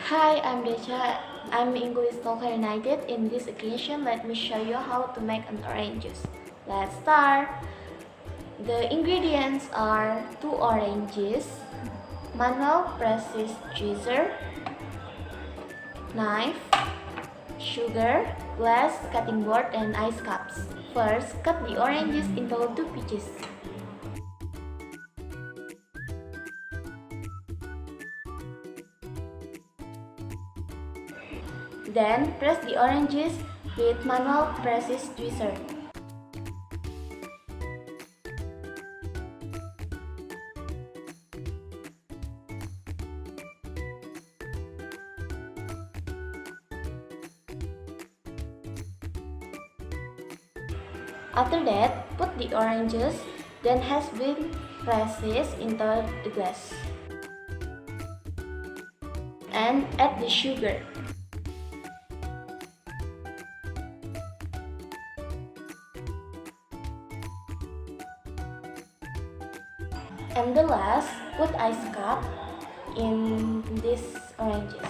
Hi, I'm Decha. I'm English Talker United. In this occasion, let me show you how to make an orange juice. Let's start. The ingredients are 2 oranges, manual process juicer, knife, sugar, glass, cutting board, and ice cups. First, cut the oranges into 2 pieces. Then, press the oranges with manual process juicer. After that, put the oranges that has been pressed into the glass and add the sugar. And the last, put ice cup in these oranges.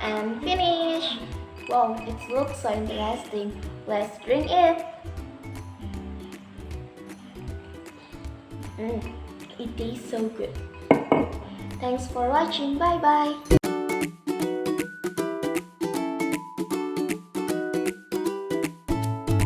And finish! Wow, it looks so interesting. Let's drink it! It tastes so good. Thanks for watching. Bye bye!